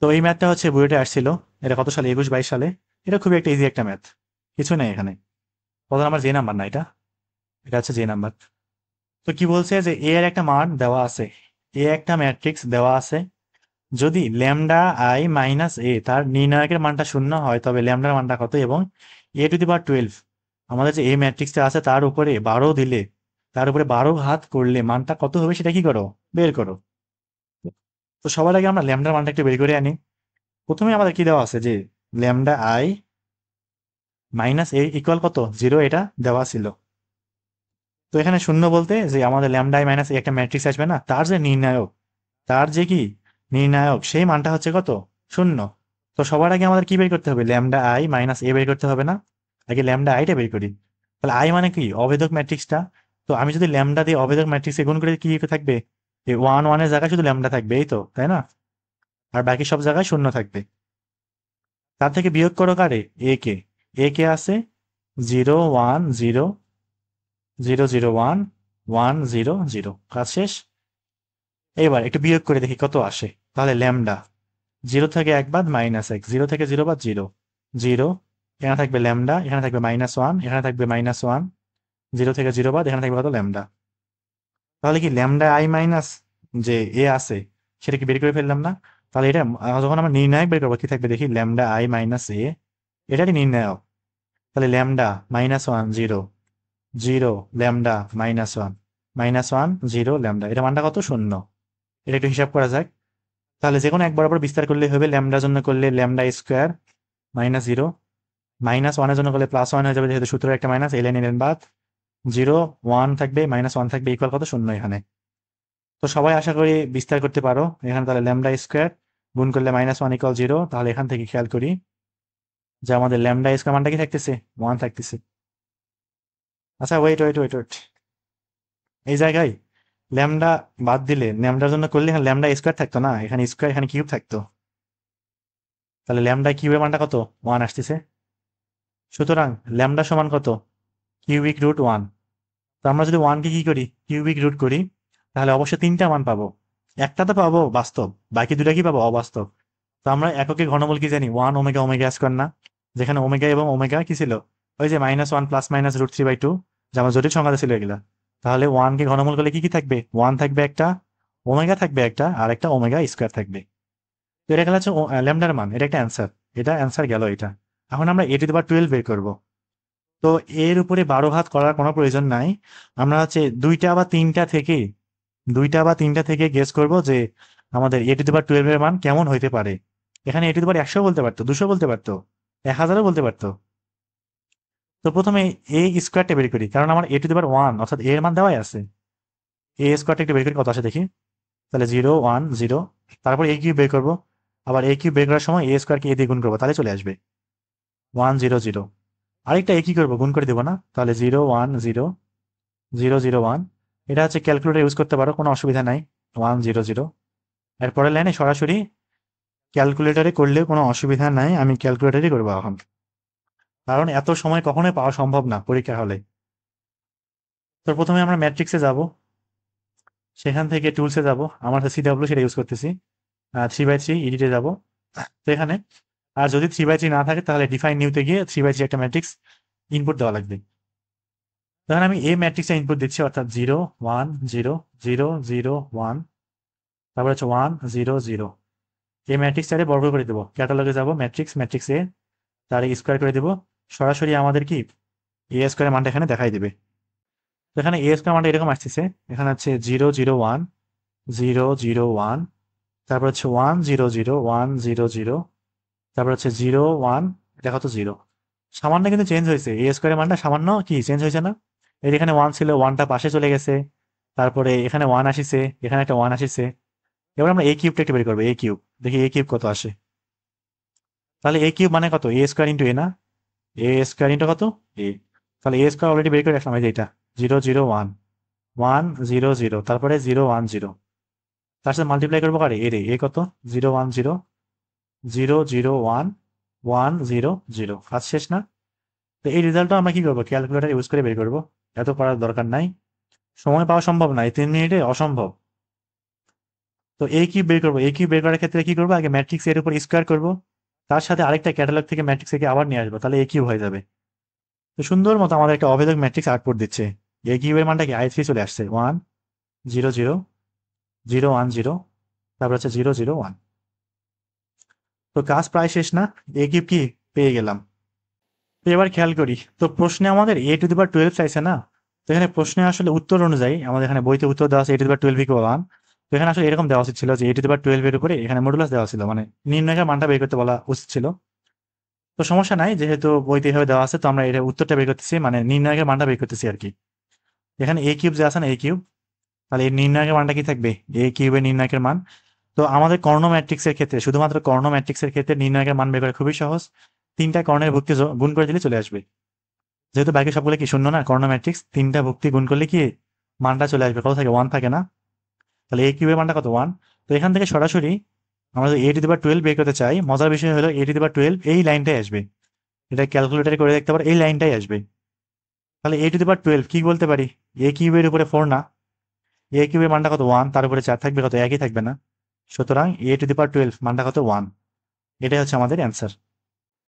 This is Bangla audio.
তো এই ম্যাথটা হচ্ছে বুয়েটে আসছিল। এটা কত সালে, 21-22 সালে। এটা খুবই একটা ইজি একটা ম্যাথ, কিছু নেই এখানে। কত নাম্বার, যে নাম্বার না এটা, এটা হচ্ছে যে নাম্বার। তো কি বলছে যে এ এর একটা মান দেওয়া আছে, এ একটা ম্যাট্রিক্স দেওয়া আছে। যদি ল্যামডা আই মাইনাস এ তার নির্ণায়কের মানটা শূন্য হয়, তবে ল্যামডার মানটা কত, এবং a টু দি পাওয়ার 12 আমাদের যে এই ম্যাট্রিক্সটা আছে তার উপরে 12 দিলে, তার উপরে 12 ঘাত করলে মানটা কত হবে সেটা কি করো, বের করো। তো সবার আগে আমরা ল্যামডার মানটা একটু বের করে আনি। প্রথমে আমাদের কি দেওয়া আছে যে lambda I minus A equal কত, 0, এটা দেওয়া ছিল। তো এখানে শূন্য বলতে যে আমাদের ল্যামডা আই মাইনাস একটা ম্যাট্রিক্স আসবে না, তার যে নির্ণায়ক, তার যে কি নির্ণায়ক, সেই মানটা হচ্ছে কত, শূন্য। তো সবার আগে আমাদের কি বের করতে হবে, ল্যামডা আই মাইনাস এ বের করতে হবে না? আগে ল্যামডা আইটা বের করি। তাহলে আই মানে কি, অভেদক ম্যাট্রিক্সটা। তো আমি যদি ল্যামডা দিয়ে অভেদক ম্যাট্রিক্সে গুণ করে কি থাকবে, এই ওয়ান ওয়ানের জায়গায় শুধু ল্যামডা থাকবে, এই তো, তাই না? আর বাকি সব জায়গায় শূন্য থাকবে। তার থেকে বিয়োগ করো কারে, এ কে। এ কে আছে 0 1 0 0 0 1 1 0 0, কাজ শেষ। এবার একটু বিয়োগ করে দেখি কত আসে। তাহলে ল্যামডা 0 থেকে 1 বাদ -1, 0 থেকে 0 বাদ 0, 0, এখানে থাকবে ল্যামডা, এখানে থাকবে -1, এখানে থাকবে -1, 0 থেকে 0 বাদ, এখানে থাকবে কত, ল্যামডা। তাহলে কি ল্যামডা আই মাইনাস যে এ আছে সেটা কি বের করে ফেললাম না? তাহলে এটা যখন আমরা নির্ণায়ক বের করবো কি থাকবে দেখি, ল্যামডা আই মাইনাস এ, এটারই নির্ণায়ক। তাহলে ল্যামডা -1 0 0 ল্যামডা -1 -1 0 ল্যামডা, এটা মানটা কত, শূন্য। এটা একটু হিসাব করা যাক। তাহলে যে কোনো এক বরাবর বিস্তার করলে হবে, ল্যামডার জন্য করলে ল্যামডা স্কোয়ার -0, -1-এর জন্য করলে +1 হয়ে যাবে, যেহেতু সূত্র একটা মাইনাস, এলেন এলেন বাদ, 0 1 থাকবে, -1 থাকবে, ইকুয়াল কত, শূন্য এখানে। তো সবাই আশা করি বিস্তার করতে পারো এখানে। তাহলে ল্যামডা স্কোয়ার গুণ করলে -1 = 0, তাহলে এখান থেকে খেয়াল করি যে আমাদের ল্যামডা স্কোয়ার মানটা কি থাকতেছে, 1 থাকতেছে। আচ্ছা, ওয়েট ওয়েট ওয়েট ওয়েট, এই জায়গায় ল্যামডা বাদ দিলে, ল্যামডার জন্য করলে এখানে ল্যামডা স্কোয়ার থাকতো না, এখানে স্কোয়ার, এখানে কিউব থাকতো। তাহলে ল্যামডা কিউবের মানটা কত, 1 আসতেছে। সুতরাং ল্যামডা সমান কত, কিউবিক রুট 1। তো আমরা যদি 1 কে কি করি, কিউবিক রুট করি, তাহলে অবশ্যই 3টা মান পাবো। একটা তো পাবো বাস্তব, বাকি দুটা কি পাবো, অবাস্তব। তো আমরা এককে ঘনমূল কি জানি, 1 ওমেগা ওমেগা স্কোয়ার না? যেখানে ওমেগা এবং ওমেগা কি ছিল, ওই যে -1 +-√3/2, যে আমার জটিল সংখ্যাতে ছিল এগুলা। তাহলে 1 কে ঘনমূল করলে কি কি থাকবে, 1 থাকবে একটা, ওমেগা থাকবে একটা, আর একটা ওমেগা স্কোয়ার থাকবে। তো এটা গেল হচ্ছে ল্যামডার মান, এটা একটা অ্যান্সার। এটা অ্যান্সার গেল এটা। এখন আমরা a টু দি পাওয়ার 12 বের করবো। তো এর উপরে 12 ঘাত করার কোনো প্রয়োজন নাই। আমরা হচ্ছে দুইটা বা তিনটা থেকে গেস করব যে আমাদের a টু দি পাওয়ার 12 এর মান কেমন হইতে পারে। এখানে a টু দি পাওয়ার 100 বলতে পারতো, 200 বলতে পারতো, 1000ও বলতে পারতো। তো প্রথমে এ স্কোয়ারটা বের করি, কারণ আমার a টু দি পাওয়ার 1 অর্থাৎ এর মান দেওয়াই আছে। এ স্কোয়ারটা একটু বের করি কত আসে দেখি। তাহলে 0 1 0, তারপর এ কিউব বের করবো। আবার এ কিউব বের করার সময় এ স্কোয়ারকে এ দিয়ে গুণ করবো, তাহলে চলে আসবে 1 0 0। আরেকটা এ কি করবো, গুণ করে দেবো না? তাহলে 0 1 0 0 0 1। এটা হচ্ছে ক্যালকুলেটর ইউজ করতে পারো, কোনো অসুবিধা নাই। 1 0 0, এরপরের লাইনে সরাসরি ক্যালকুলেটরে করলেও কোনো অসুবিধা নাই, আমি ক্যালকুলেটরই করবো এখন, কারণ এত সময় কখনোই পাওয়া সম্ভব না পরীক্ষা হলে। তো প্রথমে আমরা ম্যাট্রিক্সে যাব, সেখান থেকে টুলসে যাব, আমার সিডাব্লিউ সেটা ইউজ করতেছি। 3/3 এডিটে যাব। তো এখানে, আর যদি 3/3 না থাকে তাহলে ডিফাইন নিউতে গিয়ে 3/3 একটা ম্যাট্রিক্স ইনপুট দেওয়া লাগবে। তখন আমি এই ম্যাট্রিক্সে ইনপুট দিচ্ছি, অর্থাৎ 0 1 0 0 0 1, তারপর হচ্ছে 1 0 0। এই ম্যাট্রিক্সটারে বর্গ করে দেবো, ক্যাটালগে যাব, ম্যাট্রিক্স, ম্যাট্রিক্স এ, তার স্কোয়ার করে দেবো। সরাসরি আমাদের কি এ স্কোয়ারের মানটা এখানে দেখাই দেবে। তো এখানে এ স্কোয়ার মানটা এরকম আসতেছে, এখানে হচ্ছে 0 0 1 0 0 1, তারপর হচ্ছে 1 0 0 1 0 0, তারপর হচ্ছে 0 1, দেখো তো 0। সামান্য কিন্তু চেঞ্জ হয়েছে, এ স্কোয়ারের মানটা সামান্য কি চেঞ্জ হয়েছে না? এর এখানে 1 ছিল, 1টা পাশে চলে গেছে, তারপরে এখানে 1 আসিছে, এখানে একটা 1 আসিছে। এবার আমরা এ কিউবটা একটু বের করবো, এ কিউব, দেখি এ কিউব কত আসে। তাহলে এ কিউব মানে কত, এ স্কোয়ার ইন্টু এ না? এ স্কোয়ার ইন্টু কত, এ। তাহলে এ স্কোয়ার অলরেডি বের করে রাখলাম, এই যে এটা 0 0 1 1 0 0, তারপরে 0 1 0, তার সাথে মাল্টিপ্লাই করবো কারে, এ রে, এ কত, 0 1 0 0 0 1 1 0 0, কাজ শেষ না? তো এই রেজাল্টটা আমরা কি করবো, ক্যালকুলেটর ইউজ করে বের করবো। এত করার দরকার নাই, সময় পাওয়া সম্ভব না, এই 3 মিনিটে অসম্ভব। তো এ কিউব বের করবো, এ কিউব বের করার ক্ষেত্রে কি করবো, আগে ম্যাট্রিক্স এর উপর স্কোয়ার করবো, তার সাথে আরেকটা ক্যাটালগ থেকে ম্যাট্রিক্স একে আবার নিয়ে আসবো, তাহলে এ কিউব হয়ে যাবে। তো সুন্দর মতো আমাদের একটা অভেদক ম্যাট্রিক্স আউটপুট দিচ্ছে। এ কিউবের মানটা কি i3 চলে আসছে, 1 0 0 0 1 0, তারপর হচ্ছে 0 0 1। তো কাজ প্রায় শেষ না, এ কিউব কি পেয়ে গেলাম। তো এবার খেয়াল করি, তো প্রশ্নে আমাদের a টু দি পাওয়ার 12 চাইছে না। তো এখানে প্রশ্নে আসলে উত্তর অনুযায়ী আমাদের এখানে বইতে উত্তর দেওয়া আছে a to the power 12 equal 1। তো এখানে আসলে এরকম দেওয়া উচিত ছিল যে a টু দি পাওয়ার 12 এর উপরে এখানে মডুলাস দেওয়া ছিল, মানে নির্ণয়ের মানটা বের করতে বলা উচিত ছিল। তো সমস্যা নাই, যেহেতু বইতে এভাবে দেওয়া আছে, তো আমরা এটা উত্তরটা বের করতেছি, মানে নির্ণয়ের মানটা বের করতেছি আর কি। এখানে এ কিউব যে আছে না, এ কিউব, তাহলে এই নির্ণায়কের মানটা কি থাকবে, এ কিউবের নির্ণায়কের মান। তো আমাদের কর্ণ ম্যাট্রিক্সের ক্ষেত্রে, শুধুমাত্র কর্ণ ম্যাট্রিক্সের ক্ষেত্রে নির্ণায়কের মান বের করা খুবই সহজ। তিনটা কর্ণের ভুক্তি গুণ করে দিলে চলে আসবে। যেহেতু বাকি সবগুলো কি শূন্য না, কর্ণ ম্যাট্রিক্স, তিনটা ভুক্তি গুণ করলে কি মানটা চলে আসবে, কত থাকে, 1 থাকে না। তাহলে এ কিউবের মানটা কত, 1। তো এখান থেকে সরাসরি আমরা যদি a টু দি পাওয়ার 12 বের করতে চাই, মজার বিষয় হলো a টু দি পাওয়ার 12 এই লাইনটাই আসবে। এটা ক্যালকুলেটারে করে দেখতে পারো, এই লাইনটাই আসবে। তাহলে a টু দি পাওয়ার 12 কি বলতে পারি, এ কিউবের উপরে 4 না, এ কিউবের মানটা কত, 1, তার উপরে 4 থাকবে, কত, একই থাকবে না। সুতরাং a টু দি পাওয়ার 12 মানটা কত, 1। এটাই হচ্ছে আমাদের অ্যান্সার।